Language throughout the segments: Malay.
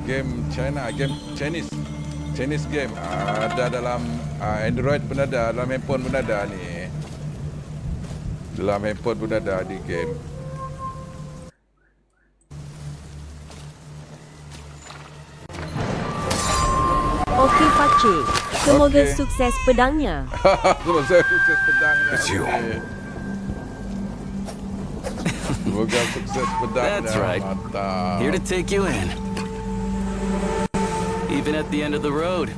game China, game Chinese game. Ada dalam Android pun ada, dalam handphone pun ada ni. Dalam handphone pun ada di game. Okey Pakcik, semoga sukses pedangnya. Semoga sukses pedangnya. It's you. Semoga sukses pedangnya. That's right. Mantap. Here to take you in. Even at the end of the road,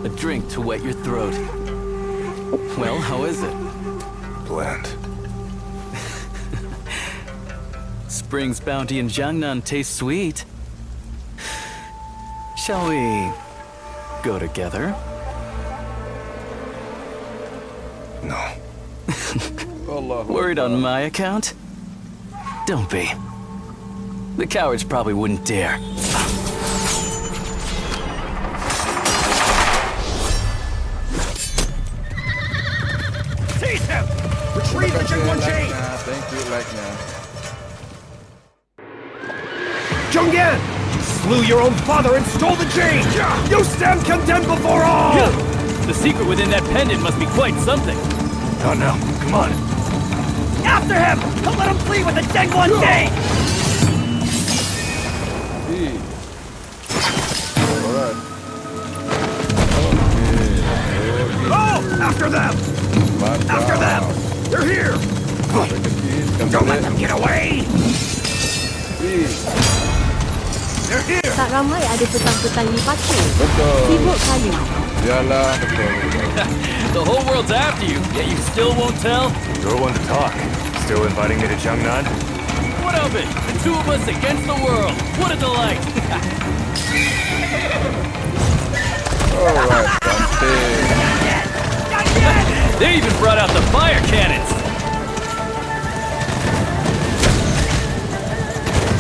a drink to wet your throat. Well, how is it? Bland. Spring's bounty in Jiangnan tastes sweet. Shall we go together? No. Allah. Worried on my account? Don't be. The cowards probably wouldn't dare. Seize him! Retrieve the Jingguan chain! Thank you, like-nya. Zhongyan! You slew your own father and stole the chain! You stand condemned before all! The secret within that pendant must be quite something. Oh no, come on. After him! Don't let him flee with the Jingguan chain! Alright. Oh! After them! Mantap. After them! They're here! Don't let them get away! They're here! Tak ramai ada petang-petang ni Pakcik. Betul. Sibuk kali. Yalah, betul. The whole world's after you, yet you still won't tell? You're one to talk. Still inviting me to Jiangnan? What of it? The two of us against the world. What a delight. Alright, cantik. They even brought out the fire cannons.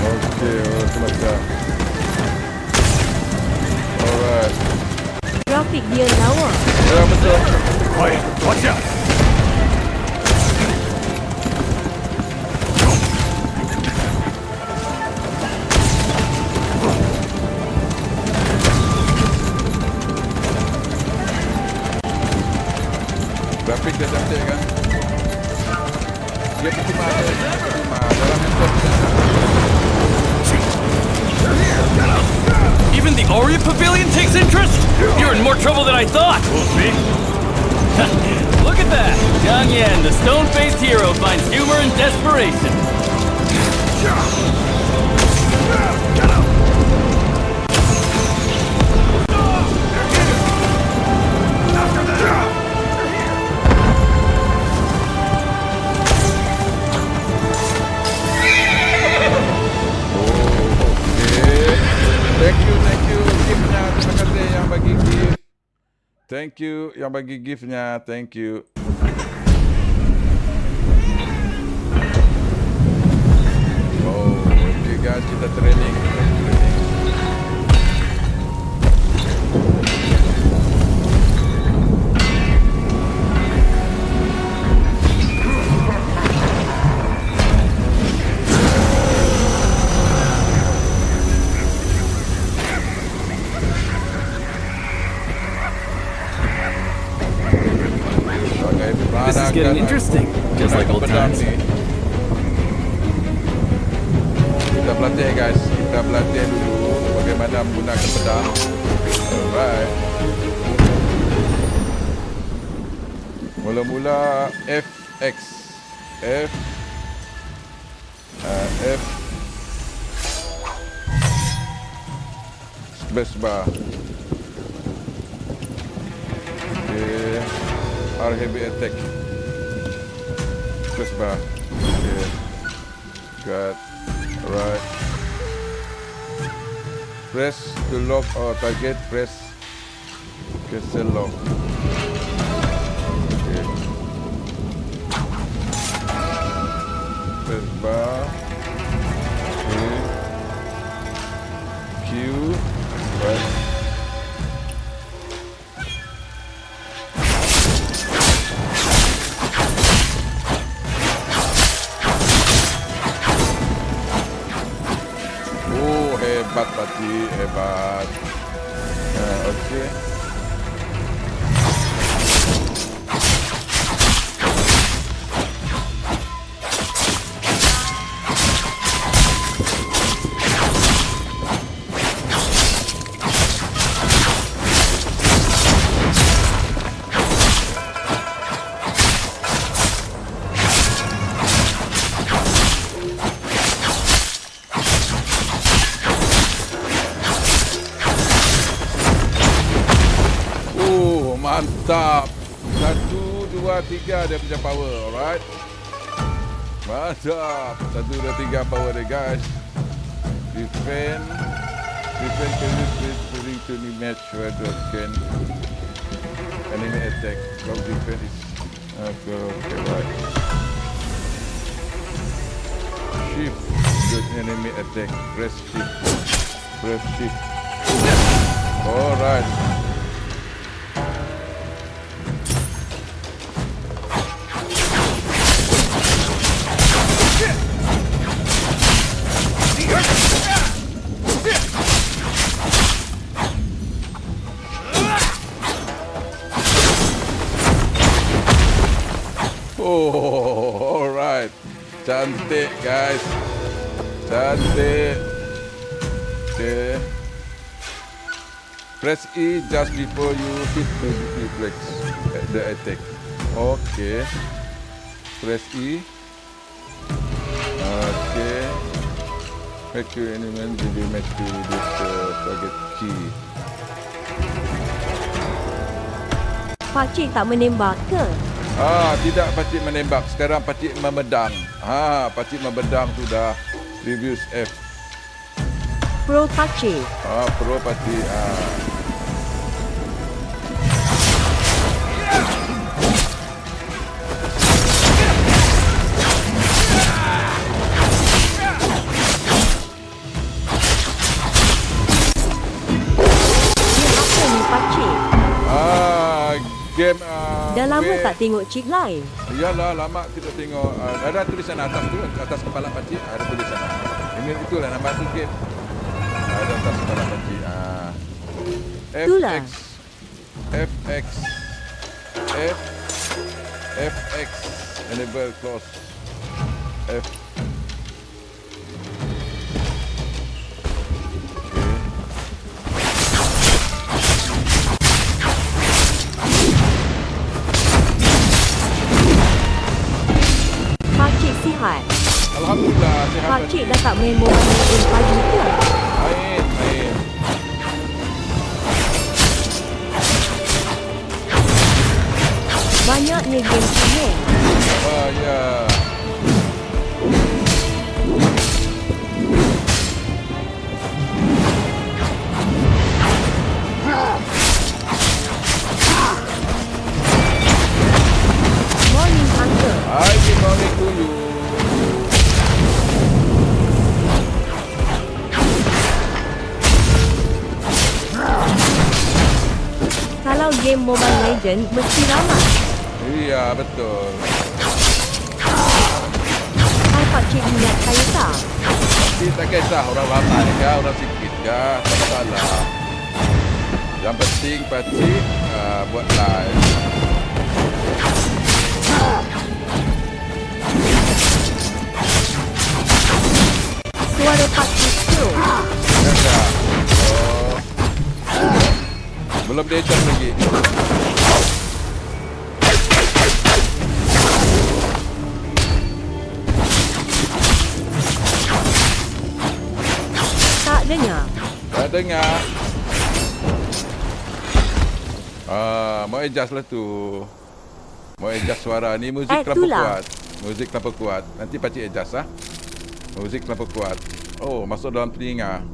Okey, macam. Alright. Grafik dia lawa. Ya, betul. Quiet! Watch out! Grafik dia cantik kan? Dia percuma dalam handphone. Even the Orient Pavilion takes interest? You're in more trouble than I thought. Look at that. Jiang Yan, the stone-faced hero, finds humor in desperation. Thank you yang bagi gift-nya. Thank you. Oh, okay guys, kita training. This is getting interesting, just like old times. Kita berlatih guys, kita berlatih dulu bagaimana menggunakan pedang. Alright. Mula-mula FX, F space bar. Okay. R heavy attack. Press bar. Okay. Got. Alright. Press to lock or target. Press cancel lock. Okay. Press bar. Okay. Q. Right. Hebat pakcik, hebat. Okey. Mantap. 1, 2, 3 dia punya power. Alright. Mantap. 1, 2, 3 power dia guys. Defend referring to any match where the can enemy attack. How defend is okay, right. Shift the enemy attack. Press shift. Alright. Oh, alright. Cantik guys. Cantik. Okay. Press E just before you hit the reflex the attack. Okay. Press E. Okay. Make sure anyone will be matched to this target key. Pakcik tak menembak ke? Tidak pakcik menembak. Sekarang pakcik memedang. Pakcik memedang sudah. Reviews F. Pro pakcik. Pro pakcik. Apa ni pakcik? Game Dah lama tak tengok cik live. Iyalah, lama kita tengok. Ada tulisan atas tu, atas kepala pakcik ada tulisan. Ini itulah nama tu game. Ada atas kepala pakcik. Itulah. FX enable close. F. Pakcik sihat. Alhamdulillah sihat. Pakcik dah tak main Mobile Legends pagi ke? Main. Banyaknya game main. Ya. Morning uncle. Hai, good morning to you. Kalau game Mobile Legends mesti ramai. Iya, betul. Hai pakcik minat saya tak? Pakcik tak kisah orang ramai kah, orang sikit kah, tak masalah. Yang penting pakcik buat live. Suara pakcik slow. Ada. Belum dia charge lagi. Tak dengar. Tak dengar. Mau adjust lah tu. Mau adjust suara ni muzik terlalu itulah. kuat. Muzik terlalu kuat. Nanti pakcik adjust ah. Muzik terlalu kuat. Oh, masuk dalam telinga.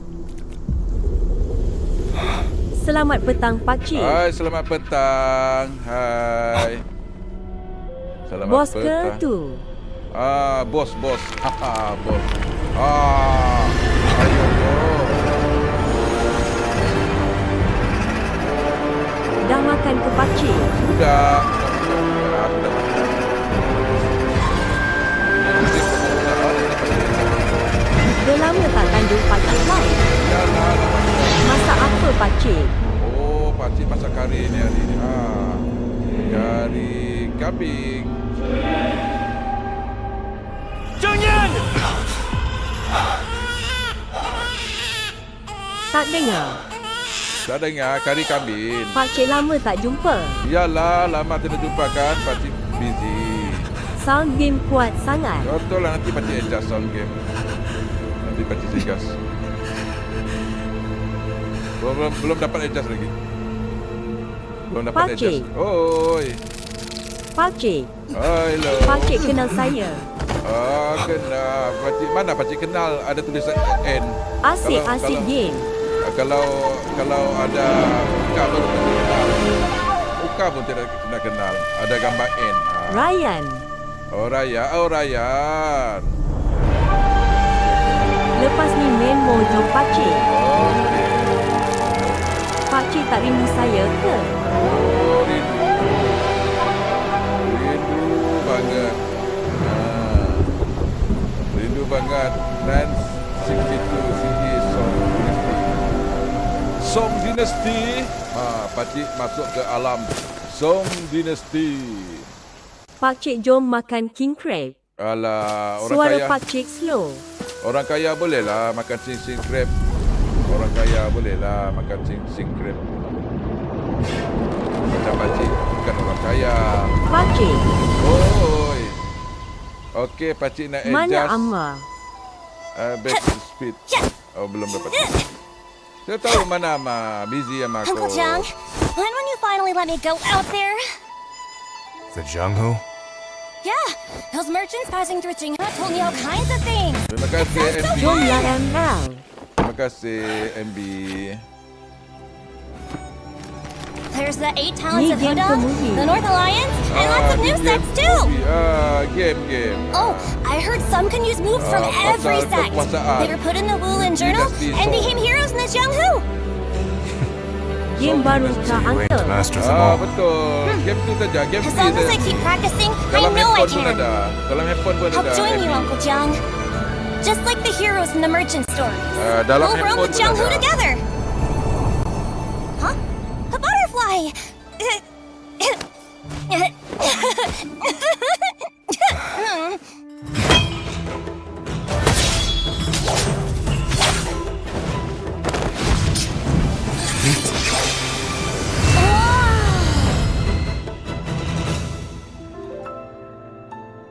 Selamat petang pakcik. Hai, selamat petang. Hai. Selamat Bos ke petang. tu? Bos. Haha, bos. Ayo. Dah makan ke pakcik? Sudah. Dah lama tak tanya tanduk pakcik lain. Yalah, Masak apa pakcik? oh, pakcik masak kari ni hari ni. Kari kambing. Jongyan! Tak dengar. Tak dengar kari kambing. Pakcik lama tak jumpa. Yalah, lama tidak jumpa kan. Pakcik busy. Sound game kuat sangat. Betul lah, nanti pakcik adjust sound game. Nanti pakcik adjust. Belum dapat adjust lagi. Belum dapat Pakcik. adjust. Oi. Pakcik, Hello. pakcik kenal saya. Kenal. Pakcik mana pakcik kenal ada tulisan N. Asyik game. Kalau ada muka baru pakcik kenal. Muka pun tidak kenal. Ada gambar N. Ryan, Oh Ryan. lepas ni main mojo pakcik. Okey. Pakcik tak rindu saya ke? Oh, rindu banget. Rindu banget. Dan 62 CD Song Dynasty. Pakcik masuk ke alam Song Dynasty. Pakcik jom makan king crab. Alah, orang Suara kaya. pakcik slow. Orang kaya bolehlah makan sing crab. Orang kaya bolehlah makan sing crab. Macam pakcik bukan orang kaya. Pakcik, Oi. Okey, pakcik nak adjust. mana Amma? Back to speed. Oh, belum dapat. Saya tahu mana Ama. Busy sama aku. Uncle Jung, when will you finally let me go out there? The Jungho? Yeah, those merchants passing through Jingha told me all kinds of things. Terima kasih MB. Jomlah ML. Terima kasih MB. There's the 8 talents of Ni game Huda, ke movie? the North Alliance, and lots of new ni sects too. Game. Oh, I heard some can use moves from every pasal sect. kekuasaan. They were put in the Wulin Journal Dynasty and Song. became heroes in the Jianghu. Game baru ke Waiting to uncle? master them all. Betul. Game tu saja. Game As free long as I saja. keep practicing, I Dalam know I handphone pun can. ada. Dalam handphone pun I'll ada. join you, MB. Uncle Jung. Just like the heroes in the merchant stories. Dalam We'll roam handphone the pun Jianghu ada. together. Huh? A butterfly!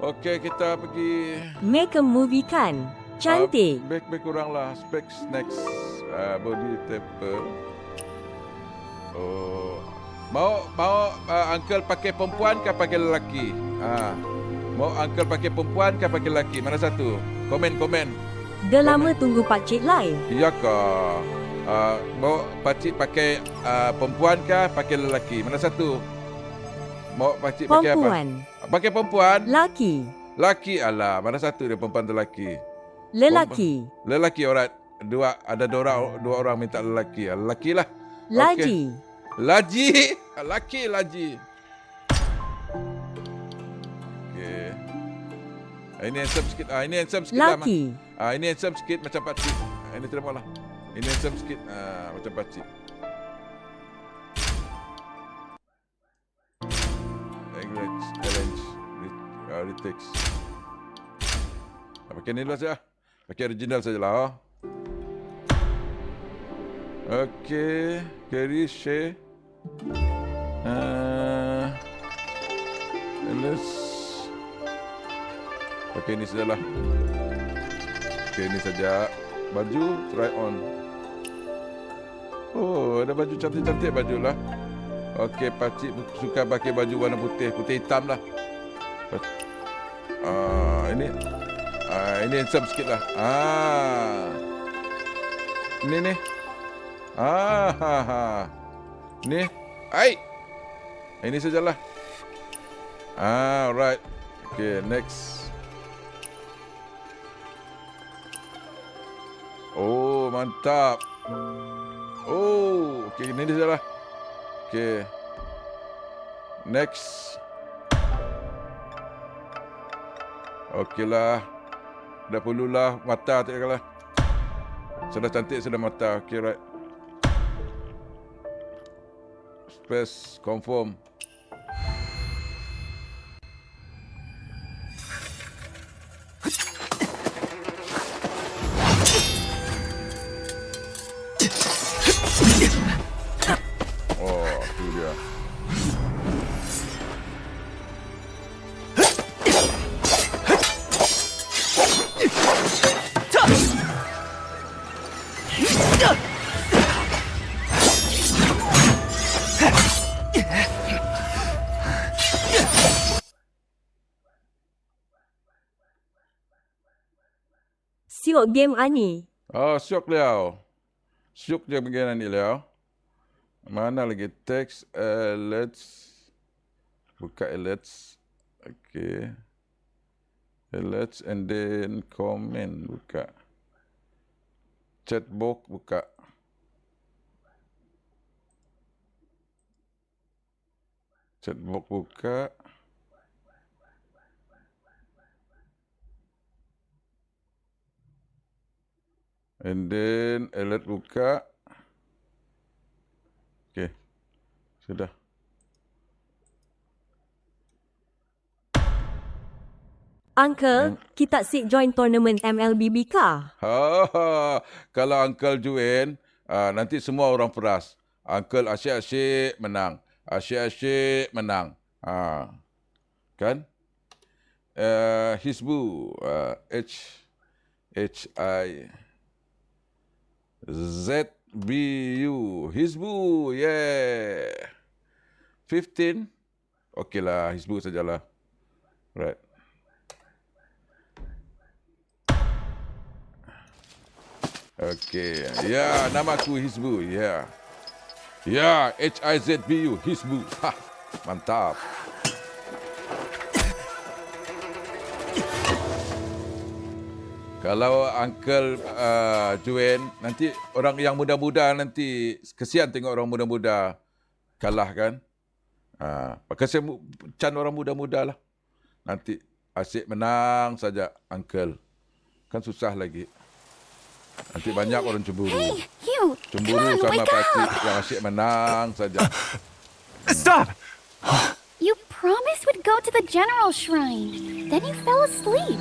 Okey, kita pergi. Make a movie kan? Cantik. Back kurang lah. Specs next. Body taper. Oh. Mau uncle pakai perempuan ke pakai lelaki? Mau uncle pakai perempuan ke pakai lelaki? Mana satu? Komen. Dah lama tunggu pakcik live. Iyakah? Mau pakcik pakai perempuan ke pakai lelaki? Mana satu? Mau pakcik pakai apa? Perempuan. Pakai perempuan? Laki. Laki, alah. Mana satu dia perempuan atau lelaki? Lelaki. Lelaki, alright. Ada dua orang minta lelaki. Lelaki lah. Laji. Laji. Lelaki laji. Okey. Ini handsome sikit. Ini handsome sikit lah. Laki. Ini handsome sikit macam pakcik. Ini terima lah. Ini handsome sikit macam pakcik. Arrange. Retakes. Pakai ni dulu saja. Pakai original sajalah. Okey. Carry, share. Let's pakai ni sajalah. Okey, ni saja. Baju try on. Oh, ada baju cantik-cantik baju lah. Okey, pakcik suka pakai baju warna putih hitam lah. Ini handsome sikit lah. Ini. Ni. Ini sajalah. Alright. Okay, next. Oh, mantap. Oh, okay, ini sajalah. Okay. Next. Okey lah. Dah perlulah mata tak kalah. Sudah cantik, sudah mata. Okay, right. Space, confirm. Oh, tu dia. Siok game ani. Oh, syok liao. Syok je bagian ni liao. Mana lagi text alerts. Buka alerts. Okay. Alerts and then comment buka. Chat box buka. Chat box buka. And then alert buka. Okay. Sudah. Uncle, kita sik join tournament MLBB kah? Ha, kalau Uncle join, nanti semua orang peras. Uncle asyik-asyik menang. Asyik-asyik menang. Kan? Hizbu. HIZBU. Hizbu. Yeah. 15. Okeylah, Hizbu sajalah. Right. Okey. Ya, namaku Hizbu. Ya. Ya, HIZBU. Hizbu. Ha, mantap. Kalau Uncle join, nanti orang yang muda-muda nanti kesian tengok orang muda-muda kalah kan. Pakai saya can orang muda-muda lah. Nanti asyik menang saja Uncle. Kan susah lagi. Nanti banyak orang cemburu. Hey, you! Cemburu Come on, sama wake pakcik up! yang asyik menang saja. Stop! You promised we'd go to the General Shrine. Then you fell asleep.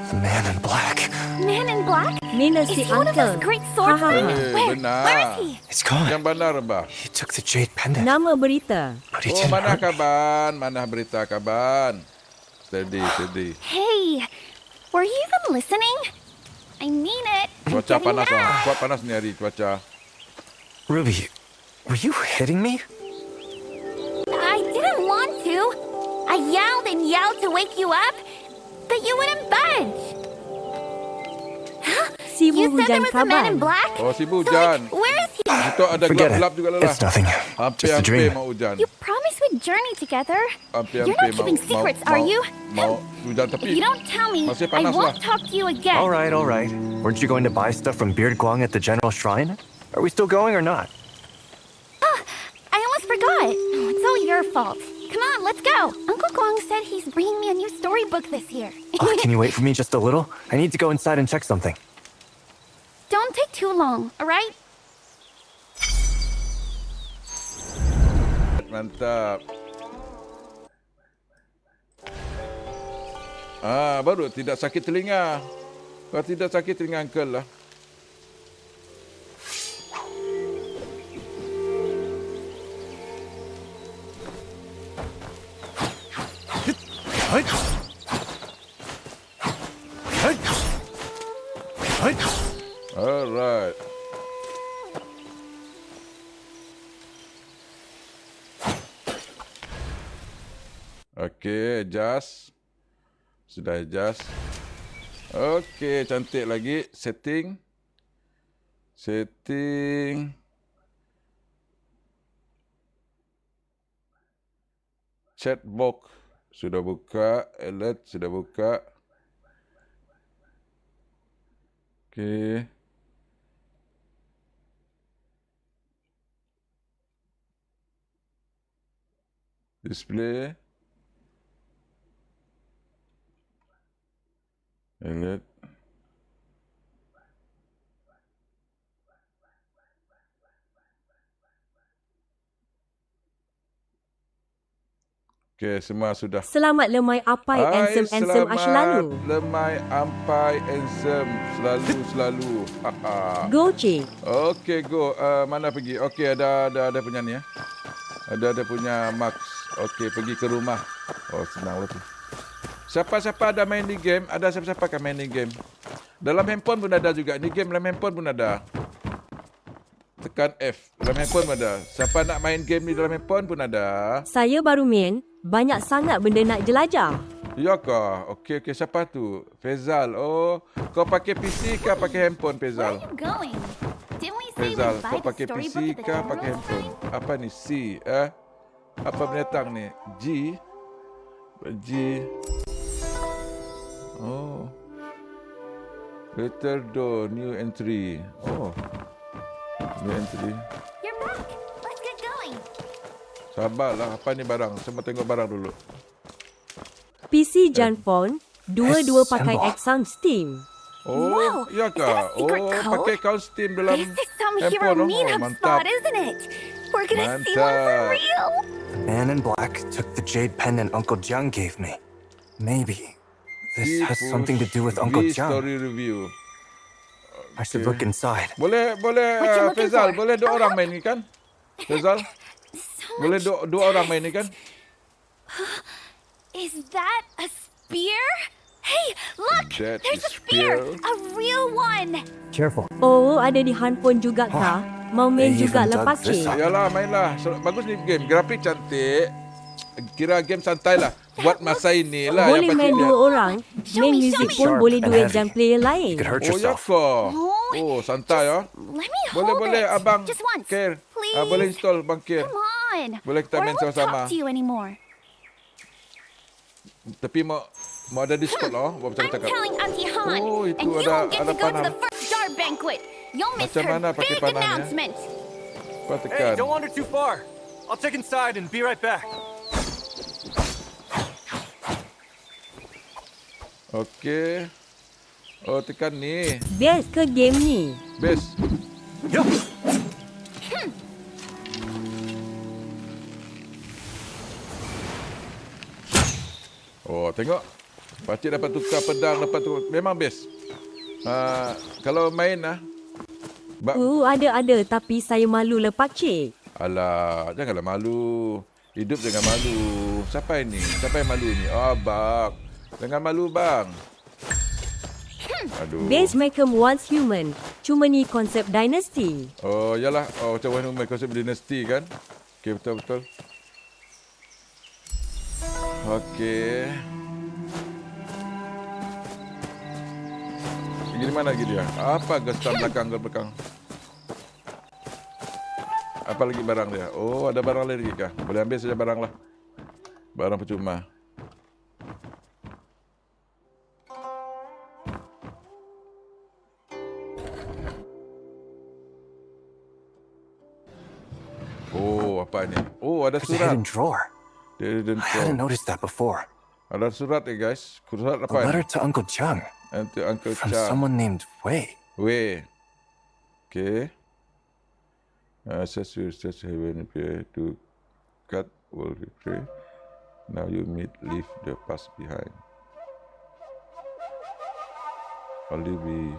The man in black. Man in black? Mina Is si he one of those Uncle. great Ha, swordsmen? ha, ha. Where? benar. Where is he? It's gone. Yang benar, Mbah. He took the jade pendant. Nama berita. But he Oh, didn't mana hurt me. kaban? Mana berita kaban? Steady, steady. Hey, were you even listening? I mean it. I'm Cuaca getting panas lah. mad. Kuat panas ni hari cuaca. Ruby, were you hitting me? I didn't want to. I yelled to wake you up, but you wouldn't budge. Sibu You said there hujan was a man in kaban. black? Oh, si So, hujan. like, where is he? Itu ada Forget gelap-gelap it. juga lah. It's nothing. Just a Hampir-hampir dream. mau hujan. You promised we'd journey together. You're Hampir-hampir not keeping secrets, are you? Mau hujan If tapi you don't tell me, masih I panas won't lah. talk to you again. All right, all right. Weren't you going to buy stuff from Beard Guang at the General Shrine? Are we still going or not? I almost forgot. Oh, it's all your fault. Come on, let's go. Uncle Guang said he's bringing me a new storybook this year. Can you wait for me just a little? I need to go inside and check something. Don't take too long, all right? Mantap. Baru tidak sakit telinga. Kalau tidak sakit telinga Uncle lah. Alright. Okey, adjust. Sudah adjust. Okey, cantik lagi. Setting. Setting. Chat box sudah buka. Alert sudah buka. Okey. Display. Alert. Okey, semua sudah. Selamat lemai apai handsome selamat Ashlalu. lemai ampai handsome selalu. Go cik. Okey, go. Mana pergi? Okey, ada punya ni ya. Ada punya Max. Okey, pergi ke rumah. Oh, senang lah tu. Siapa-siapa ada main ni game? Ada siapa-siapa kan main ni game? Dalam handphone pun ada juga. Ni game dalam handphone pun ada. Tekan F. Dalam handphone pun ada. Siapa nak main game ni dalam handphone pun ada. Saya baru main. Banyak sangat benda nak jelajah. Ya kah? Okey. Siapa tu? Faizal. Oh, kau pakai PC ke pakai handphone, Where Faizal? are you going? Didn't we say Faizal, we'd buy kau the pakai PC storybook at the ke pakai general handphone? store? Apa ni? C, Apa binatang ni? G. Oh. Later door, new entry. Oh. New entry. You're back. Let's get going. Sabarlah, apa ni barang? Semua tengok barang dulu. PC Jan Phone. Dua-dua pakai Assemble. Exam Steam. Oh, Wow, ya is that a kah? secret Oh, code? pakai account Steam dalam This is some hero handphone. Oh, meetup mantap. spot, isn't it? We're gonna see one for Mantap. real. The man in black took the jade pendant Uncle Jiang gave me. Maybe this has something to do with Uncle Jiang. Story review. I should look inside. Boleh What you looking Faizal, for? boleh dua orang main ni kan? Faizal, So boleh much- dua orang main ni kan? Is that a spear? Hey, look! That There's is a spear! spear. A real one! Careful. Oh, ada di handphone juga kah? Mau main They juga even dug lepas this cik. up. Yalah, mainlah. Bagus ni game. Grafik cantik. Kira game santai lah. Buat masa ini lah. Boleh yang main pasti dua dia. orang. Show Main me, music show me. pun Sharp boleh and duet heavy. dan player lain. You could hurt Oh, ya yourself. kah? Oh. Oh, santai ya. Let me Boleh, hold boleh. it. Abang Just once. Kir. Please. Boleh install Bang Kir. Come on. Boleh kita Or main I won't sama-sama. talk to you anymore. Tapi mau ada Discord lah. Buat I'm cakap. telling Auntie Han, Oh, itu and you ada- won't get ada to go to panah. the first Jar banquet. You'll miss Macam her mana pakai big panahnya? announcement. Kau tekan. wander too far. I'll check inside and be right back. Okey. Oh, tekan ni. Best ke game ni? Best. Yup. Oh, tengok. Pakcik dapat tukar pedang, dapat tukar. Memang best. Kalau main lah. Ada tapi saya malu lepas cik. Alah, janganlah malu. Hidup jangan malu. Siapa ini? Siapa yang malu ni? Oh, abang. Jangan malu, bang. Aduh. Best make 'em once human. Cuma ni konsep dynasty. Oh, yalah. Oh, macam mana konsep dinasti kan? Okey, betul-betul. Okey. Pergi di mana lagi dia? Apa gestam belakang? Apa lagi barang dia? Oh, ada barang lagi kah? Boleh ambil saja barang lah. Barang percuma. Oh, apa ni? Oh, ada There's a surat. hidden drawer. Dia I hadn't noticed that before. Ada surat guys. Surat A apa letter ni? to Uncle Jiang Untuk Uncle from Cha. someone named Wei. Wei. Okay. Says you just heaven prayer to cut will be pray. Now you meet leave the past behind. Only be.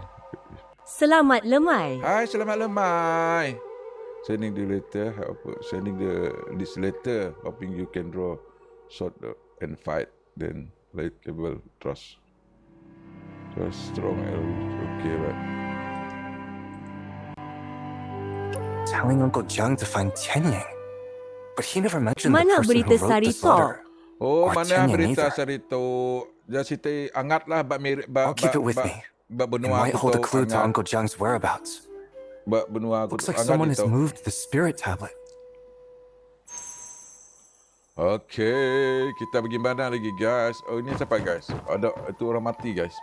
Selamat lemai. Hai, selamat lemai. Sending the letter, sending this letter, hoping you can draw sword and fight. Then likable trust. Trust strong. Okay, right. Telling Uncle Jiang to find Tianying. But he never mentioned the Mana person berita who wrote this Sarito? letter. Oh, Or mana Tianying berita either. Sarito? Jadi kita angatlah bak mirip I'll keep it with me. Bak It benua might aku hold a tahu clue to angat. Uncle Jiang's whereabouts. Bak benua aku Looks like angat someone dia has tahu. moved the spirit tablet. Okey, kita pergi mana lagi guys? Oh, ini siapa guys? Ada itu orang mati guys.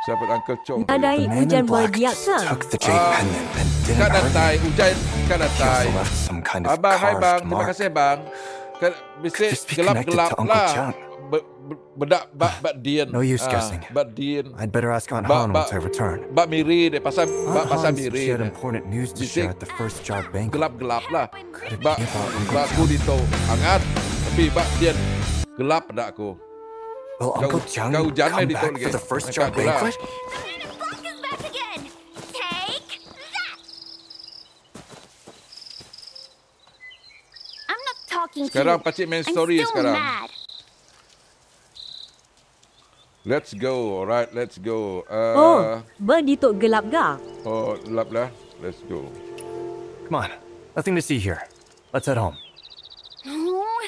Siapa Uncle Chong? Nadai The man hujan in black berdiak just ke? took the jade pendant and didn't Kak hurt me. datai, hujan kak He datai. also left some kind of Abang, hai bang, carved terima mark. kasih bang. Kan bisik this be connected gelap-gelap to Uncle lah. Chang? Bedak bak dien. No use guessing. Bak dien. I'd better ask Aunt Ba- Han ba- once I return. Bak miri deh, pasal Aunt pasal Han said miri. she had deh. important news to Bisik share at the first job banquet. Gelap-gelap lah. Could it Bak be about Uncle bak Chang? ku dito angat. Tapi bak dien Gelap dah aku. Will Uncle Jiang kau hujan come di back tol for the ke? first Dekat job tu lah. banquet? The Man in Black is back again! Take that! I'm not talking Sekarang to you. pakcik main I'm story still sekarang. mad. Let's go. Alright, let's go. Oh, berdituk gelap gak? Oh, gelap dah. Let's go. Come on, nothing to see here. Let's head home. Oh,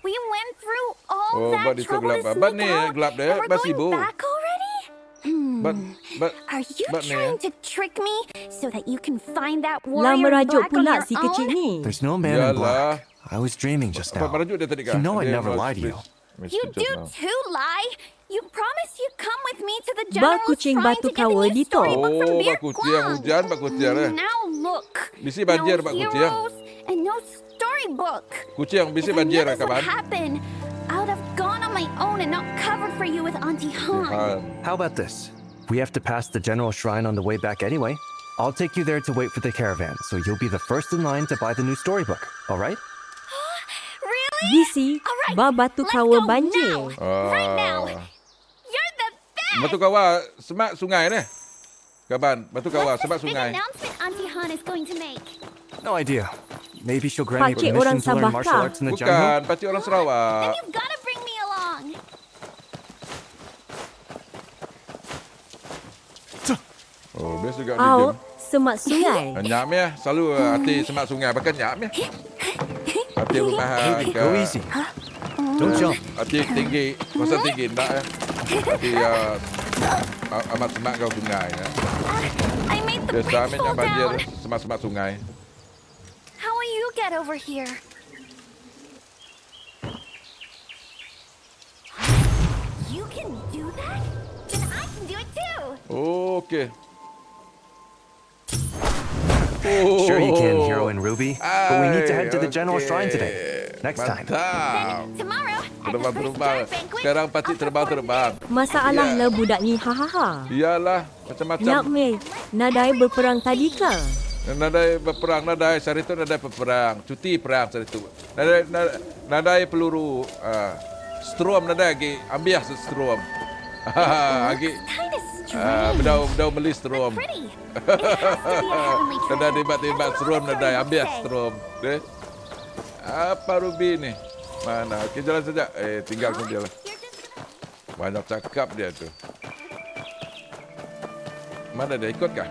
we went through all Oh, that but it's so trouble gelap. to But sneak ni, out, gelap dia. and we're But going sibuk. back already? But Are you but ni, trying to trick me so that you can find that Lah warrior in merajuk black on pula your si kecil own? ni. There's no man in Yalah. black. I was dreaming just apa now. merajuk dia tadi kan? You know I'd Dia never was lie to you. You just do now. too, Lie. You promised you'd come with me to the Bak general's kucing shrine batu to get the kawa new di tol. storybook from Oh, Bir bak kucing, Kwang. hujan bak kucing eh. Now look. Bisi banjir, no bak kucing. heroes and no storybook. Kucing bisi If I banjir knew this would kawan. happen, I would have gone on my own and not covered for you with Auntie Han. How about this? We have to pass the general shrine on the way back anyway. I'll take you there to wait for the caravan, so you'll be the first in line to buy the new storybook, all right? Really? Bisi, Alright, ba batu let's kawa go banjir. now. Right now. You're the best. Batu kawah semak sungai ni. Kaban, batu kawah What's semak this big sungai. announcement Auntie Han is going to make? No idea. Maybe she'll grant me Pakcik permission orang to learn Sabah martial kah? arts in the jungle. Bukan, pakcik orang Then Sarawak. you've got to bring me along. Oh, best juga ni Au, game. semak sungai. Nyam ya, selalu hati semak sungai bahkan nyam ya. Hati rumahan Hey, go easy. Don't jump. Hati tinggi, masa tinggi tak ya. Hati amat semak kau sungai ya. I made the Biasa bridge ambil fall yang banjir down. semak-semak sungai. How will you get over here? You can do that? Then I can do it too. Okey. Sure you can, Hero and Ruby. But we need to head to the general Okey. shrine today. Next time. Mantap. Tomorrow, at the first Terbang-terbang. job banquet, Sekarang I'll pakcik perform terbang-terbang. Masalah Ya. le budak ni, hahaha. Iyalah, macam-macam. Nak meh, nadai berperang tadi ke? Nadai berperang, nadai sehari itu nadai berperang, cuti perang sehari itu. Nadai peluru, strom nadai lagi, ambil strom. Lagi, kind of strange. bedau beli strom. Pretty. It has to be a heavenly Nadai treasure. tiba-tiba That's what strom the nadai, storybook ambil says. strom. Deh. Apa Ruby ni? Mana? Okey, jalan saja. Tinggalkan dia lah. You're just gonna... Banyak cakap dia tu. Mana dia? Ikut kah?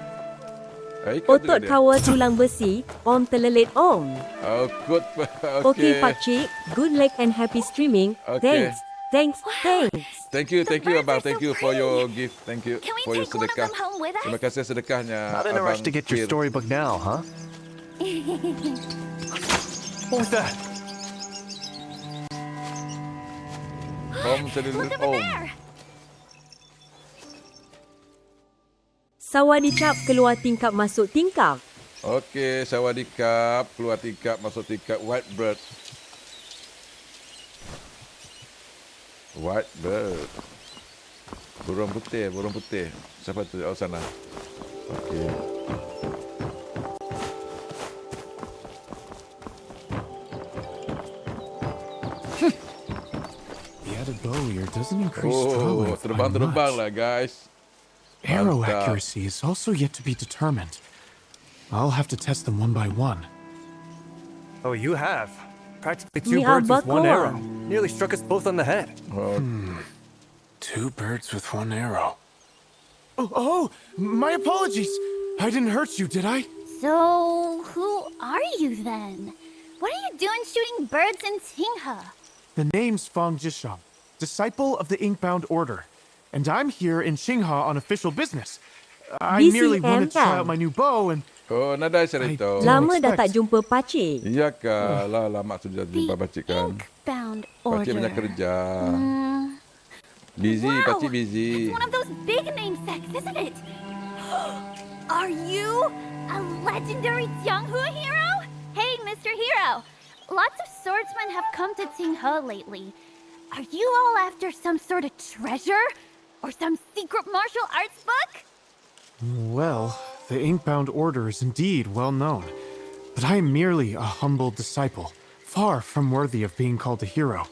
Ikut Otot dia. kawa tulang besi, Om terlelit Om. Ikut. Okey pakcik, good luck and happy streaming. Okey. Thanks. Thank you The abang. birds are Thank so you for your pretty. gift. Thank you Can we for your take one of sedekah. them home with us? Terima kasih sedekahnya Not in a rush abang to get your Fir. storybook now, huh? What was that? Om sedikit Look over om. there. Sawadicap keluar tingkap masuk tingkap. Okey, sawadikap, keluar tingkap, masuk tingkap. White bird. White bird. Burung putih. Siapa tu? Oh, sana. Okey. The added bow here doesn't increase draw Oh, length by terbang-terbang much. lah guys. Arrow Mantap. accuracy is also yet to be determined. I'll have to test them one by one. Oh, you have. Practically two Ni birds with abak one kawan. arrow. Nearly struck us both on the head. Two birds with one arrow. Oh, my apologies. I didn't hurt you, did I? So, who are you then? What are you doing shooting birds in Tinghe? The name's Fang Jishang, disciple of the Inkbound Order. And I'm here in Xingha on official business. I merely wanted to try out my new bow and... Oh, nadai cerita. Lama dah tak expect. jumpa pakcik. Iya kah? Lah, lama sudah The jumpa pakcik kan. Inkbound Pakcik Order. banyak kerja. Busy, Wow, pakcik busy. It's one of those big name sects, isn't it? Are you a legendary Jianghu hero? Hey, Mr. Hero. Lots of swordsmen have come to Tinghe lately. Are you all after some sort of treasure? Or some secret martial arts book? Well, the Inkbound Order is indeed well known. But I am merely a humble disciple, far from worthy of being called a hero.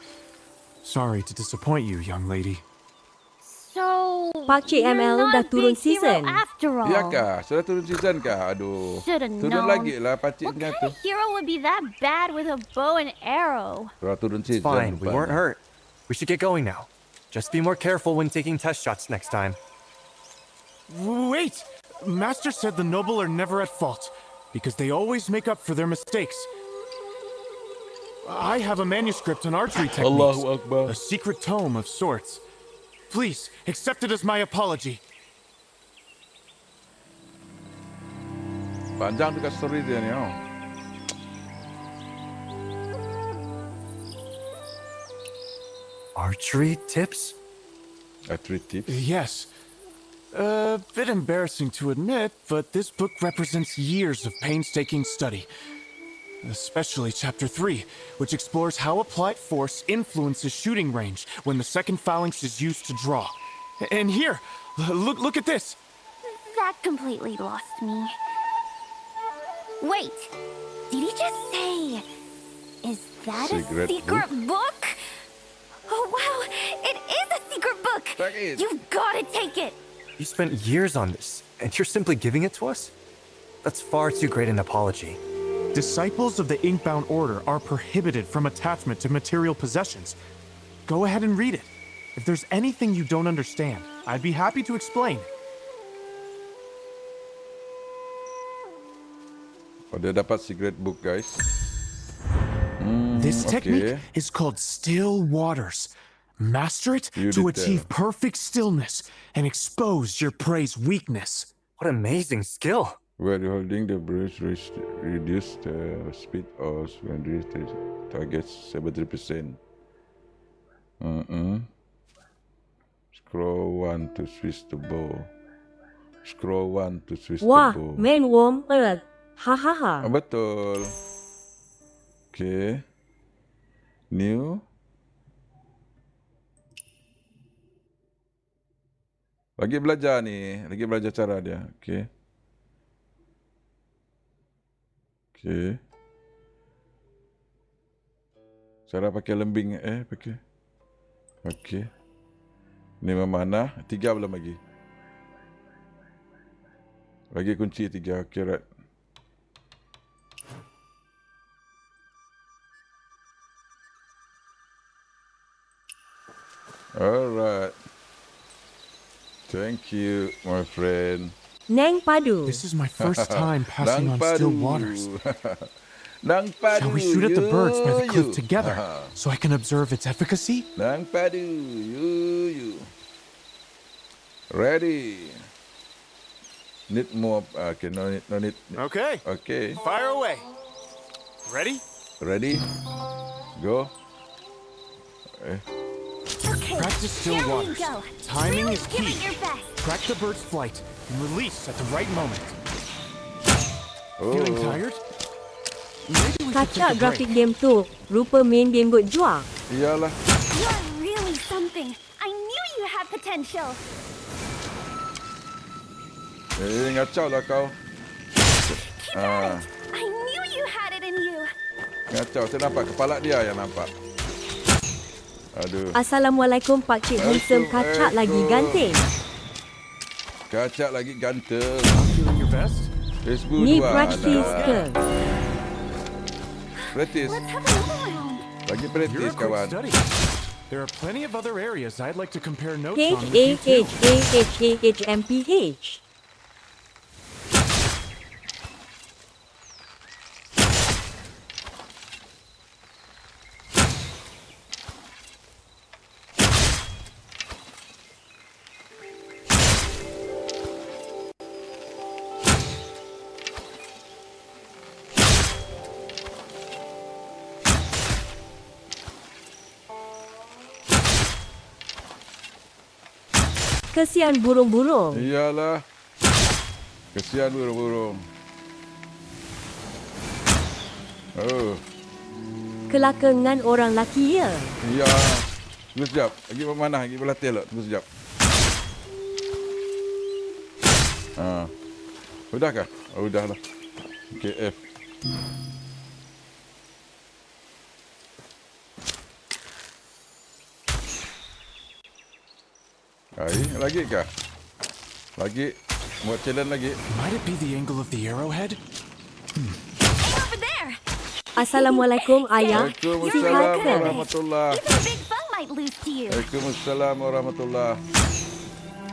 Sorry to disappoint you, young lady. So, Pakcik you're ML not dah a turun big hero season. after all. Ya kah? Sudah turun season kah? Aduh. Should've Turun known. lagi lah pakcik What dengan kind tu. of hero would be that bad with a bow and arrow? Sudah turun season. Fine, we weren't rupanya. hurt. We should get going now. Just be more careful when taking test shots next time. Wait! Master said the noble are never at fault, because they always make up for their mistakes. I have a manuscript on archery techniques. Allahu Akbar. A secret tome of sorts. Please, accept it as my apology. Panjang juga story dia ni. Oh. Archery tips? Three tips. Yes. A bit embarrassing to admit, but this book represents years of painstaking study. Especially Chapter 3, which explores how applied force influences shooting range when the second phalanx is used to draw. And here, look at this. That completely lost me. Wait, did he just say... Is that Secret a secret book? Oh wow, it is a secret book! Take it. You've gotta take it! You spent years on this, and you're simply giving it to us? That's far too great an apology. Disciples of the Inkbound Order are prohibited from attachment to material possessions. Go ahead and read it. If there's anything you don't understand, I'd be happy to explain. Oh, dia dapat secret book, guys. This technique okay. is called Still Waters. Master it You to did achieve tell. perfect stillness and expose your prey's weakness. What amazing skill! While holding the brush, reduce the speed of when reach the target 70%. Scroll 1 to switch the bow. Scroll 1 to switch Wah, the bow. main warm earth. Hahaha. Betul. Okay. New. Lagi belajar ni. Lagi belajar cara dia. Okay. Okay. Cara pakai lembing. Pakai. Okay. Ni memanah. 3 belum lagi. Lagi kunci 3. Okay, right. Alright. Thank you, my friend. Neng padu. This is my first time passing on still waters. Nang padu. Shall we shoot at the birds by the cliff you. together so I can observe its efficacy? Nang padu. You. Ready. Need more. Okay, no need. Okay, Okay. fire away. Ready? Ready? Go. Okay, Practice still here waters. we go. Timing Really is give key. it your best. Track the bird's flight and release at the right moment. Oh. Feeling tired? Maybe we should Kacak take a grafik break. game tu. Rupa main game buat jual. Iyalah. You're really something. I knew you had potential. Ngacau lah kau. Keep at it. I knew you had it in you. Ngacau. Saya nampak kepala dia yang nampak. Aduh. Assalamualaikum Pakcik Handsome kacak lagi ganteng. Kacak lagi ganteng. Feeling your best? Facebook Ni dua. praktis ke? Praktis. Let's have another round. Lagi You're praktis a quick kawan. study. There are plenty of other areas I'd like to compare notes on with you too. HAHAHAHMPH. Kesian burung-burung. Iyalah. Kesian burung-burung. Oh. Kelakangan orang laki ya. Ya. Tunggu sekejap. Lagi mana? Lagi berlatih lah. Tunggu sekejap. Udah kah? Oh, udah lah. Okay, F. Lagi kah? Lagi. Buat challenge lagi. Might it be the angle of the arrowhead? Over there! Assalamualaikum ayah. Waalaikumsalam Sihat ke? warahmatullahi. Even Big Fun might lose to you. Waalaikumsalam warahmatullahi.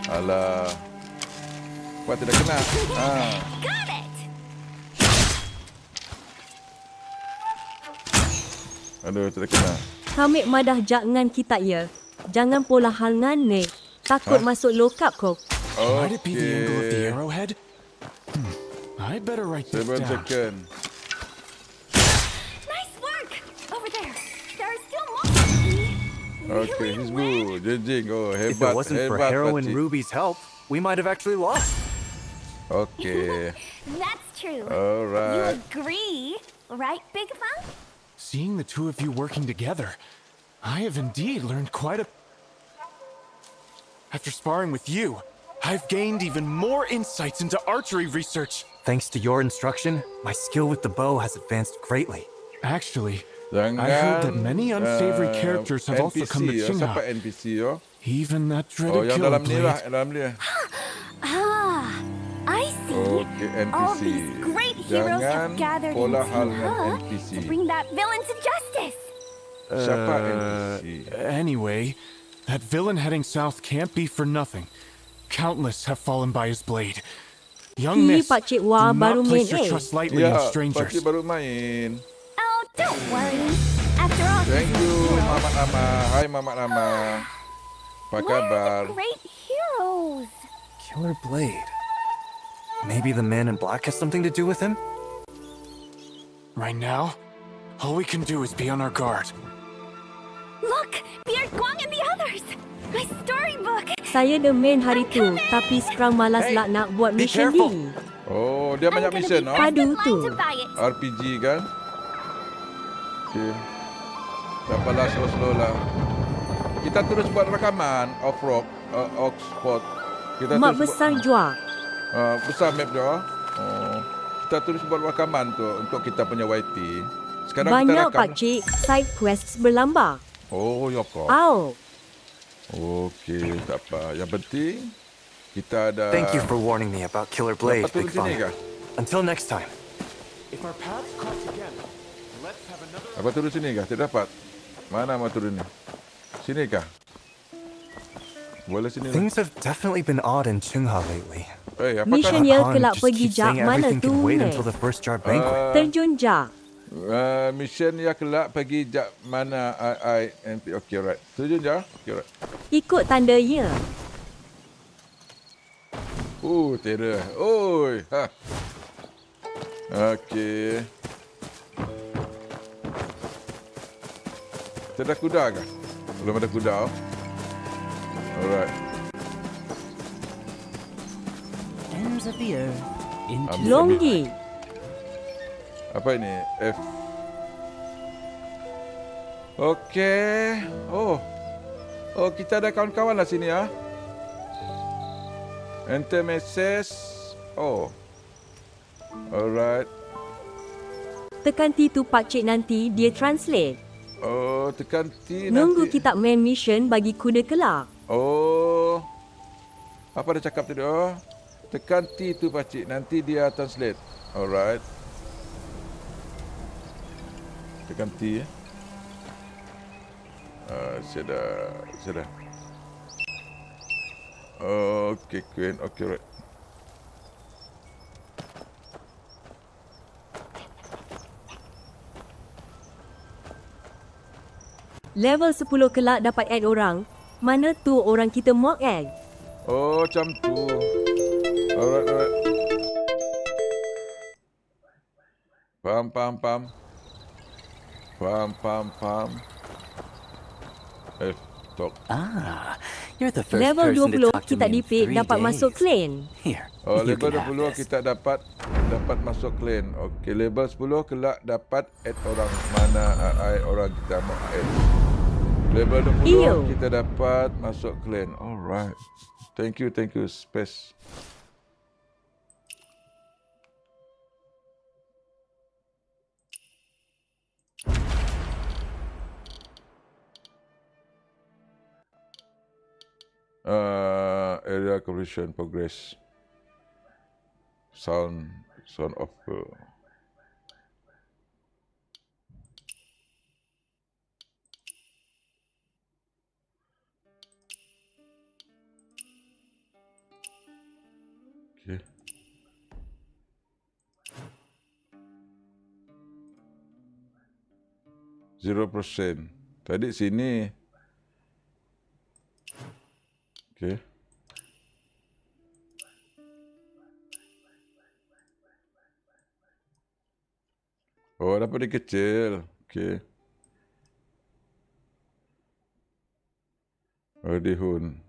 Alah. Buat tidak kena. Got it! Aduh, tidak kena. Kami madah jangan kita ya. Jangan pola hal ngan ni. Takut masuk lokap kok. Might it be the angle of the Okay. arrowhead? I'd better write this 7 down. second. Nice work! Over there. There are still more. Okay, he's good. Jeng. Oh, If it hebat. wasn't for Hebat, Harrow and pakcik. Ruby's help, we might have actually lost. Okay. That's true. Alright. You agree, right, Big Fun? Seeing the two of you working together, I have indeed learned quite a... After sparring with you, I've gained even more insights into archery research. Thanks to your instruction, my skill with the bow has advanced greatly. Actually, Jangan I heard that many unsavory characters have also come to NPC, Qingha. Siapa NPC yo? Even that Oh, dreaded yang killer dalam ni lah, blade. dalam ni. Ah, I see. Okay, All NPC. these great heroes Jangan have gathered in pola hal dengan Qinghe NPC. to bring that villain to justice. Siapa NPC? Anyway, that villain heading south can't be for nothing. Countless have fallen by his blade. Young Hi, miss, do Pakcik Wah baru not main place your trust lightly in Ya, strangers. pakcik baru main. Oh, don't worry. After all, Thank he's a you, hero. Mamat Nama. Hai, Mamat Nama. Apa Where are kabar? the great heroes? Killer blade. Maybe the man in black has something to do with him? Right now, all we can do is be on our guard. Look, Beard Guang and the others. My storybook. Saya dah main hari tu, tapi sekarang malas lah nak buat be mission careful. ni. Oh, dia I'm banyak gonna mission, be oh. first in Padu line tu. to buy it. RPG kan? Okay. Dapatlah slow-slow lah. Kita terus buat rekaman off-road, Oxford. Kita Mak terus besar jua. besar map dia. Oh. Kita terus buat rekaman tu untuk kita punya YT. Sekarang Banyak kita rakam. pakcik, side quests berlambak. Oh, ya kau. Au. Okey, tak apa. Yang penting kita ada. Thank you for warning me about Killer Blade, Dapat turun Big sini Fun. kah? Until next time. If our paths cross again, let's have another... Dapat turun sini kah? Tidak dapat. Mana mau turun ni? Sini kah? Boleh sini lah. Things have definitely been odd in Qingha lately. Apakah Mission ya Han kelak just pergi keeps jak saying mana everything tu can wait ni. until the first jar banquet. Terjun jak. mission ya kelak pergi jak mana INP. Okey, alright. Turun je. Okey, alright. Ikut tanda ya. Terror. Oi. Ha. Okey. Ada kuda kah? Belum ada kuda. Oh. Alright. Ends of the earth into Longgi. Apa ini? F. Okey. Oh, kita ada kawan-kawan lah sini ya. Enter message. Oh. Alright. Tekan T tu pakcik nanti dia translate. Oh, tekan T Nunggu nanti. kita main mission bagi kuda kelak. Oh. Apa dia cakap tadi? Oh. Tekan T tu pakcik. Nanti dia translate. Alright. Tekan T ya. Sudah. Okey, Queen. Okey, right. Level 10 kelak dapat add orang. Mana tu orang kita mock add? Oh, macam tu. Alright. Faham. Talk. Ah, you're the first Level person to 20 talk to kita me in dipit 3 dapat days. masuk clan. Here, Oh, you level can have 20 this. kita dapat masuk clan. Okey, level 10 kelak dapat add orang mana orang kita mau add. Level 20 Iyo. kita dapat masuk clan. Alright. Thank you Space. completion progress. Sound of okay. 0%. Tadi sini. Okay. Oh, dapat dia kecil. Okay. Oh, dihun.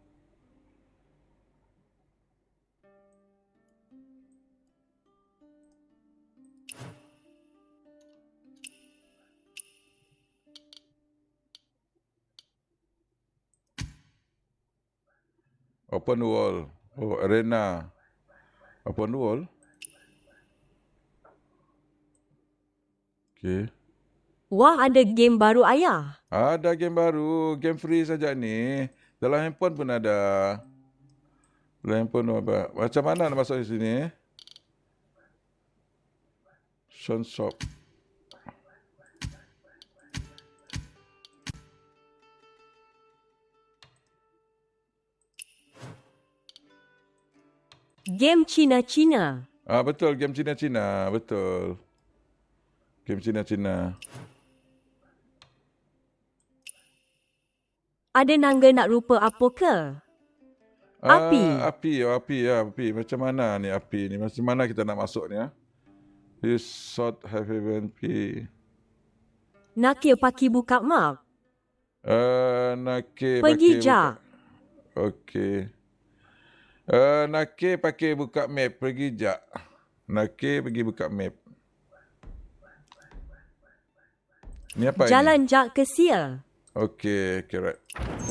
Open wall. Oh, arena. Open wall. Okay. Wah, ada game baru ayah. Ada game baru. Game free saja ni. Dalam handphone pun ada. Dalam handphone apa? Macam mana nak masuk di sini? Sean Shop. Game Cina-Cina. Betul, game Cina-Cina. Betul. Game Cina-Cina. Ada nangga nak rupa apa ke? Api. Api. Macam mana ni api ni? Macam mana kita nak masuk ni? This sort have even P. Nak pakai buka map. Nak Pergi jak. Okey. Nak pakai buka map. Pergi jak. Nak pergi buka map. Ni apa Jalan jak ke Sia. Okay, right.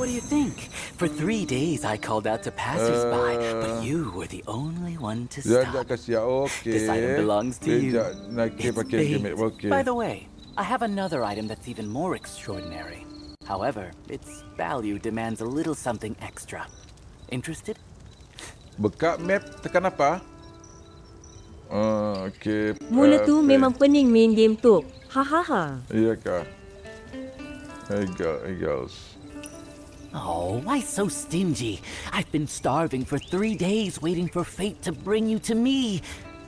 What do you think? For 3 days I called out to passersby, but you were the only one to Jalan stop. jak ke Sia. Okay. This item belongs to you. Nak It's pakai bait. map. Okay. By the way, I have another item that's even more extraordinary. However, its value demands a little something extra. Interested? Buka map, tekan apa? Okay. Mula tu memang pening main game tu. Hahaha. Iya kah? Eagles. Oh, why so stingy? I've been starving for 3 days waiting for fate to bring you to me.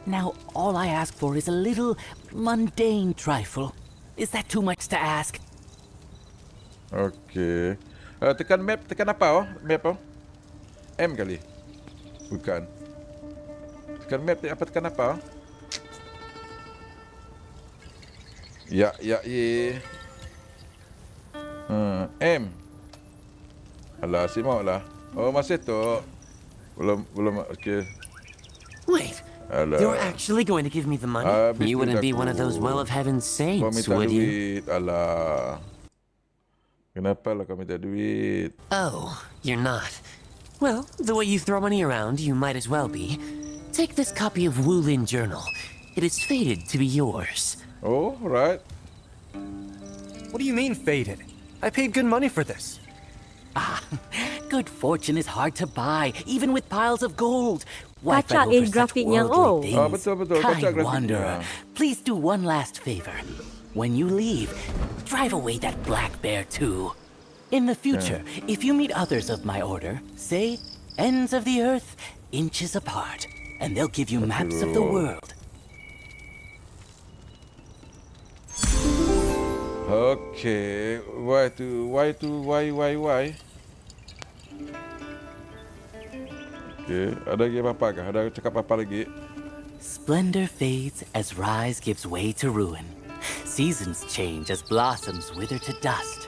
Now all I ask for is a little mundane trifle. Is that too much to ask? Okay. Tekan map, tekan apa? Map? M kali? Bukan. Tekan map, tekan apa? Ya. M. Alah, simak lah. Oh, masih tu. Belum, okay. Wait, Alah. you're actually going to give me the money? Habis You wouldn't be aku. one of those well of heaven Kau saints, minta would you? duit. Alah. Kenapa lah kau minta duit? Oh, you're not. Well, the way you throw money around, you might as well be. Take this copy of Wulin Journal. It is fated to be yours. Oh, right. What do you mean, faded? I paid good money for this. Good fortune is hard to buy, even with piles of gold. Why Kacak fight over such grafiknya, worldly oh. things? Betul. Kacak Kind grafiknya. wanderer, please do one last favor. When you leave, drive away that black bear too. In the future, if you meet others of my order, say ends of the earth, inches apart, and they'll give you maps of the world. Okay. Why? Okay. Ada lagi apa kah? Ada cakap apa lagi? Splendor fades as rise gives way to ruin. Seasons change as blossoms wither to dust.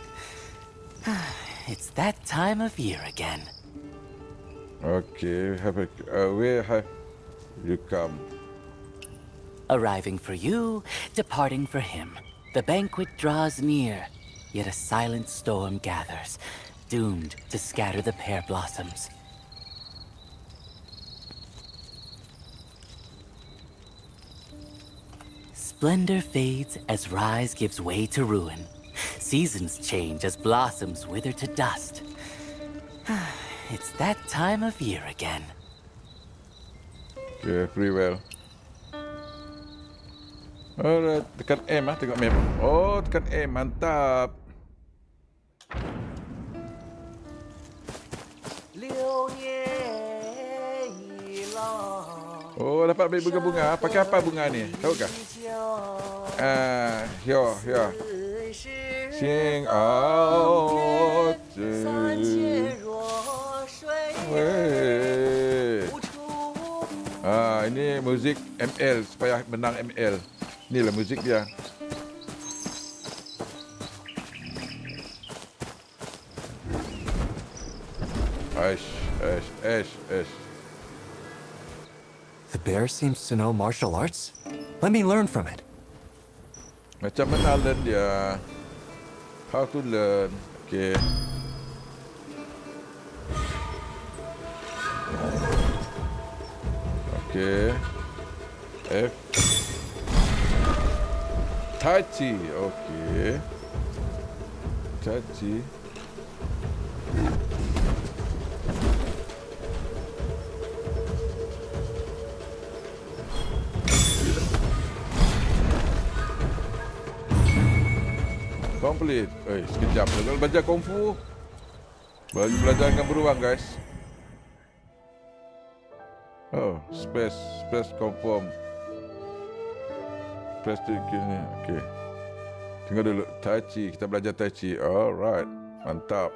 It's that time of year again. Okay. Where have you come? Arriving for you, departing for him. The banquet draws near, yet a silent storm gathers, doomed to scatter the pear blossoms. Splendor fades as rise gives way to ruin. Seasons change as blossoms wither to dust. It's that time of year again. Okay, free well. Alright, tekan M ah, tengok map. Oh, tekan M, mantap. Oh, dapat ambil bunga-bunga. Pakai apa bunga ni? Tahu kah? Here. Sing out. Weh. Ini muzik ML supaya menang ML. Inilah muzik dia. Ash. The bear seems to know martial arts. Let me learn from it. Macam mana learn dia? How to learn? Okay. Okay. F. Tai Chi. Okay. Tai Chi. Complete. Sekejap. Kalau belajar kungfu, belajar dengan beruang, guys. Oh, space confirm. Press to kini. Okay. Tengok dulu. Tai Chi. Kita belajar Tai Chi. Alright. Mantap.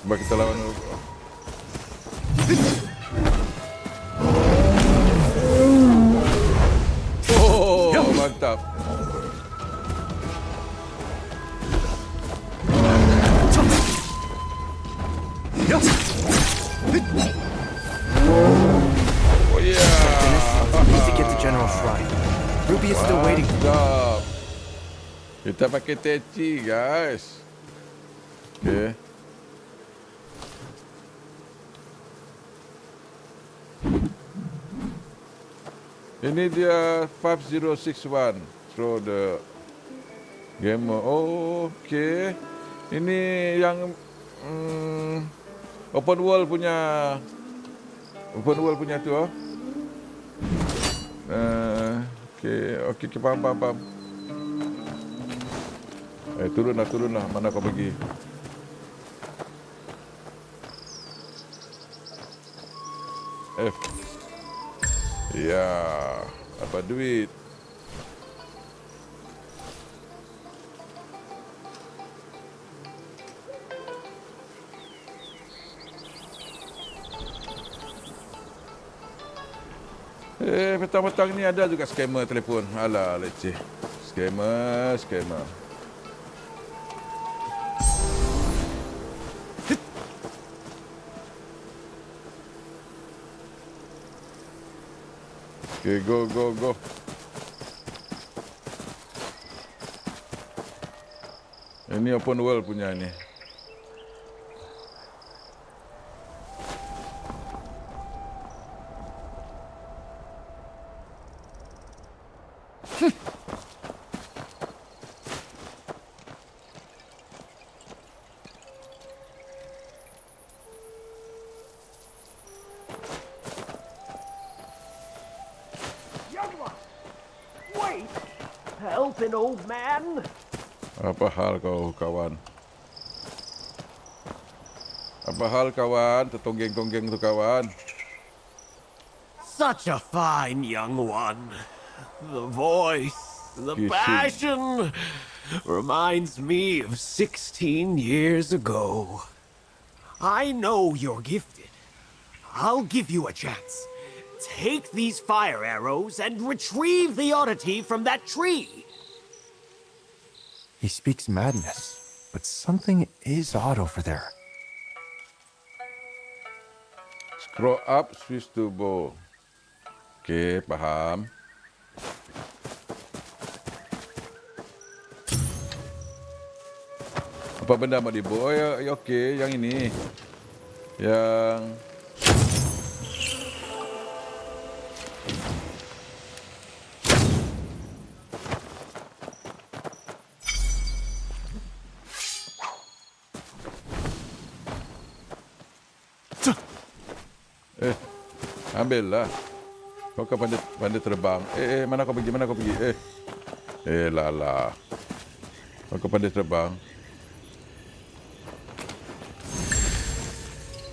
Cuba kita lawan dulu. Oh, mantap. Oh yeah. We need to get to General Shrine. Ruby is still waiting. Mantap. Kita pakai Tai Chi, guys. Okay. Ini dia 5061 through the game. Oh, okay. Ini yang open world punya tu. Oh. Okay, faham. Turunlah. Mana kau pergi? F. Ya, dapat duit. Petang-petang ni ada juga scammer telefon. Alah, leceh. Scammer. Okay, go. Ini open world punya ni. Wait! Help an old man! Apa hal kau, kawan? Apa hal, kawan? Tertonggeng-tonggeng tu, kawan. Such a fine young one. The voice, the passion reminds me of 16 years ago. I know you're gifted. I'll give you a chance. Take these fire arrows and retrieve the oddity from that tree. He speaks madness, but something is odd over there. Scroll up, switch to bow. Okay, faham. Apa benda mau dibawa? Ya, okey, yang ini. Yang Ambil lah. Kau kan pandai terbang. Mana kau pergi? Lala. Kau kan pandai terbang.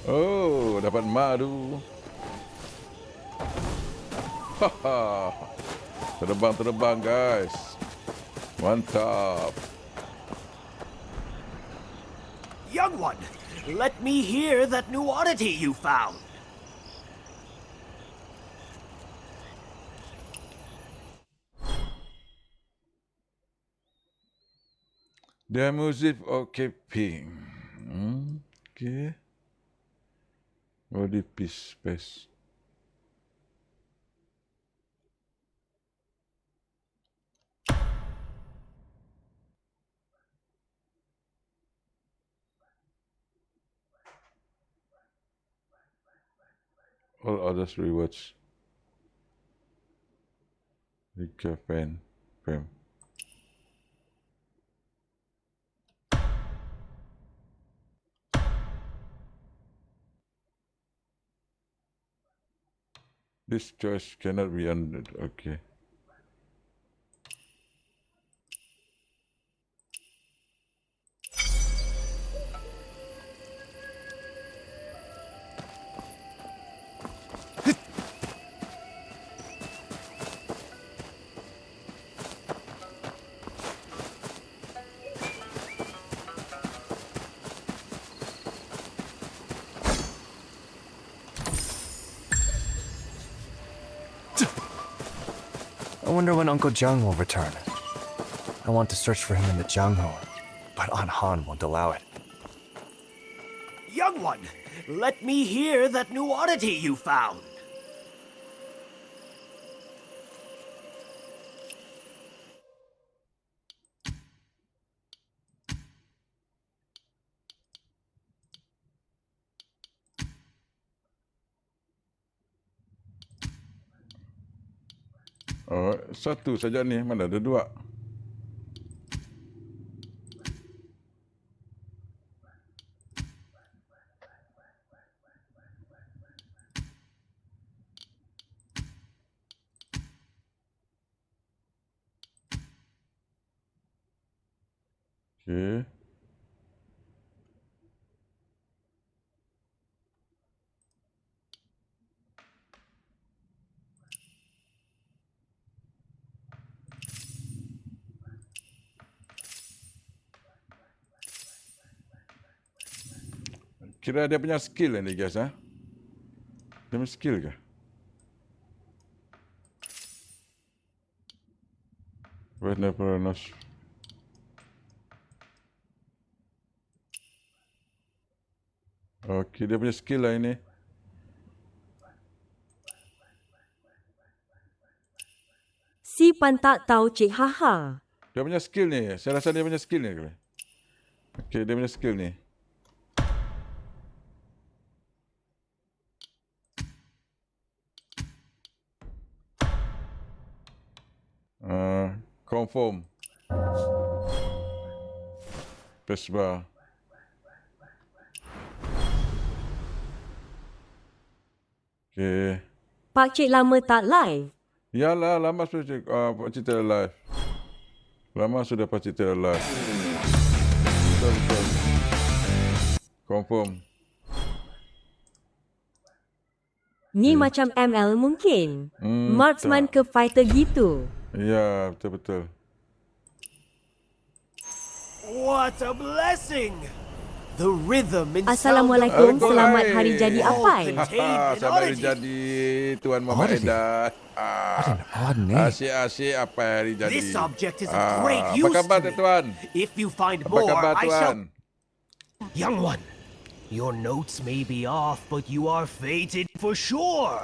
Oh, dapat madu. Haha. Terbang guys. Mantap. Young one, let me hear that new oddity you found. The music okay ping. Okay. Body piece space. All others rewards. Recur pen. This choice cannot be undone. Okay. I wonder when Uncle Jiang will return. I want to search for him in the Jianghu, but Aunt Han won't allow it. Young one, let me hear that new oddity you found. Oh, satu saja ni. Mana ada dua? Okay. Kira dia punya skill ni guys, ha? Dia punya skill ke? Wait, never enough. Okey, dia punya skill lah ini. Si Pan tak tahu cik haha. Dia punya skill ni. Saya rasa dia punya skill ni. Okey, dia punya skill ni. Confirm. Spacebar. Okay. Pak cik lama tak live. Yalah, lama sudah Pak Cik tak live. Lama sudah Pak Cik tak live. Betul. Confirm. Ni macam ML mungkin. Marksman ke fighter gitu. Ya, betul-betul. What a blessing! The rhythm and Assalamualaikum, Waalaikumsalam. selamat hari jadi Apai. Selamat hari jadi Tuan Muhammad Oddity? Edan. What an odd name. Asyik-asyik apa hari jadi. This object is of great Apa use khabar to me. Tuan? If you find Apa more, khabar I shall... Tuan? Young one, your notes may be off, but you are fated for sure.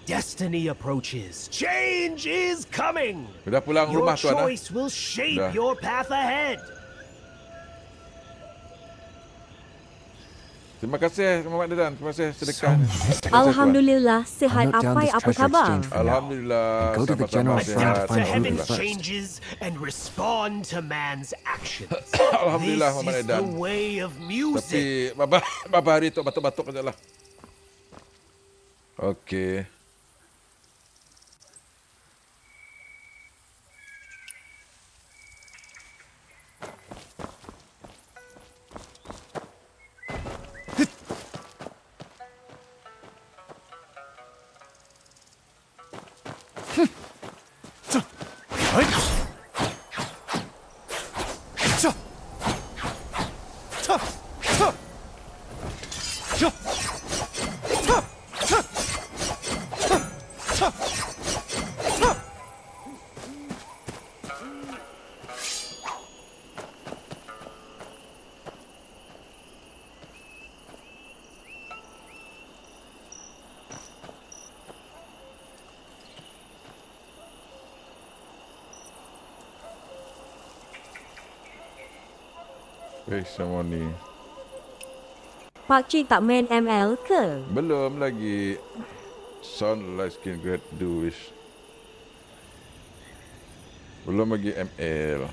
Destiny approaches. Change is coming. Sudah pulang Your rumah Tuan? choice will shape Dah. your path ahead. Terima kasih Muhammad Edan. Terima kasih sedekah. Alhamdulillah, sihat I'll note down Apai, this apa treasure khabar? exchange for now. Alhamdulillah. And go to the Sama-sama general Adapt shrine to sihat. find to heaven's Alhamdulillah first. changes and respond to man's actions. Alhamdulillah This Muhammad is Edan. the way of Tapi music. beberapa hari tu batuk-batuk saja lah. Okey. Semua ni. Pakcik tak main ML ke? Belum lagi. Sound like skin great do wish. Belum lagi ML.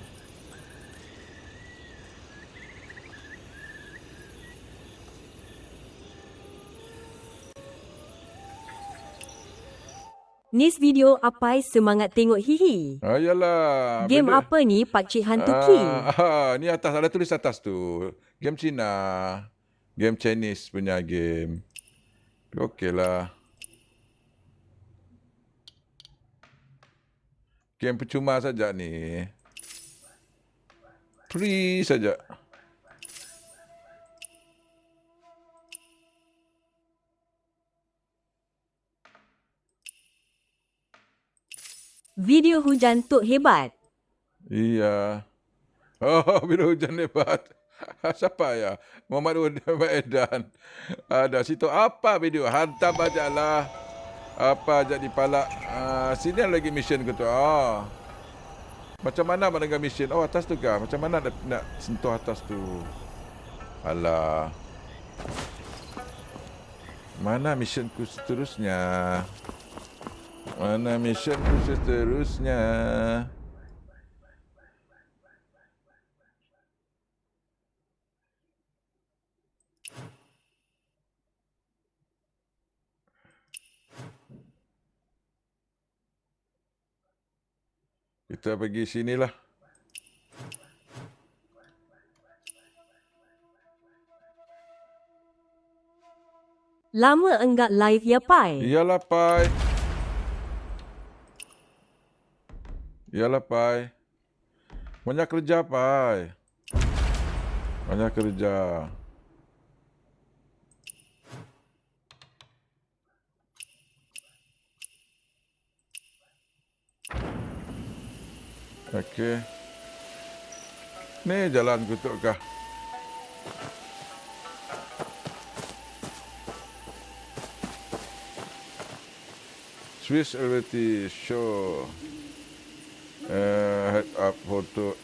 Nis video apa semangat tengok hihi. Yalah. Game benda- apa ni Pakcik Hantu Ki? Ni atas, ada tulis atas tu. Game Cina. Game Chinese punya game. Okey lah. Game percuma saja ni. Free saja. Video hujan tuk hebat. Iya. Oh, bila hujan hebat. Siapa ya? Muhammad Edan. Ada situ apa video? Hantam aja lah. Apa aja dipalak. Sini lagi mission ke tu. Macam mana mendengar mission? Oh, atas tu kah? Macam mana nak sentuh atas tu? Alah. Mana missionku seterusnya? Mana missionku seterusnya? Kita pergi sinilah. Lama enggak live ya Pai? Iyalah, Pai. Iyalah, Pai. Banyak kerja, Pai. Banyak kerja. Okey. Ni jalan kutuk kah? Swiss Reality Show. Head up photo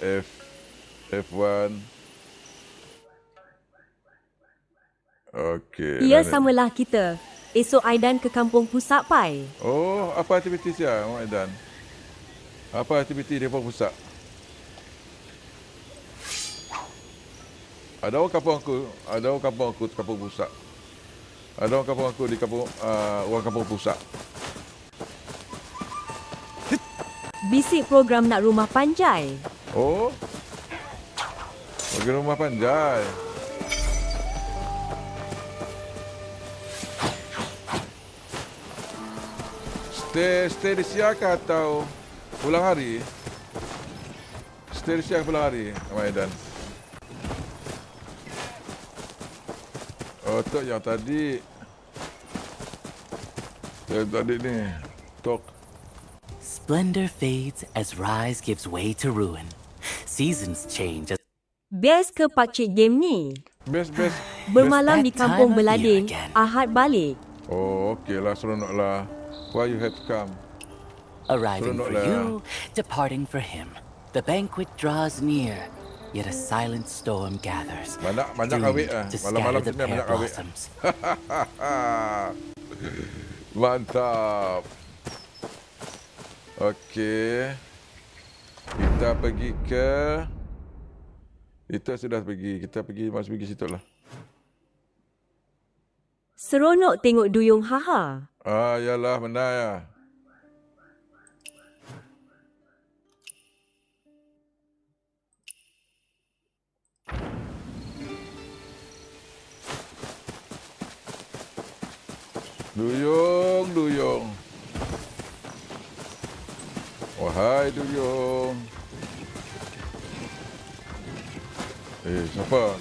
F1. Okey. Ia samalah kita. Esok Aidan ke kampung pusat Pai. Oh, apa aktiviti dia, Mak Aidan? Apa aktiviti di kampung pusat? Ada orang kampung aku, kampung pusat. Ada orang kampung aku di kampung orang kampung pusat. Bisik program nak rumah panjai. Oh. Bagi rumah panjai. Stay di siang ke atau pulang hari? Stay di siang pulang hari, Mak Aidan. Oh, tu yang tadi. Yang tadi ni. Tok. Splendor fades as rise gives way to ruin. Seasons change as Best ke Pakcik game ni? Best. Bermalam di That kampung time of Belading, year again. Ahad balik. Oh, okey lah. Seronok lah. Why you had to come? arriving Seronok for lah. you, departing for him. The banquet draws near, yet a silent storm gathers. Banyak doomed awet lah. to Malam-malam scatter the sini pear banyak awet. blossoms. Mantap. Okey. Kita pergi ke... Kita sudah pergi. Masih pergi situ lah. Seronok tengok duyung haha. Yalah, benar ya. Duyung, Duyung. Wahai Duyung. Siapa?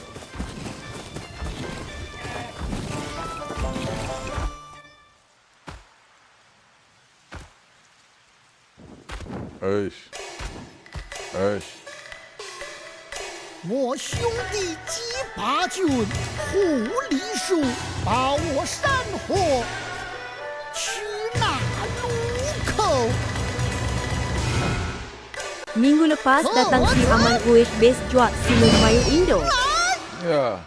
Eish. 我兄弟击八军，护黎叔，把我山火，取那卢口。 Minggu lepas datang si Aman Uish base juak si Melayu Indo. Ya.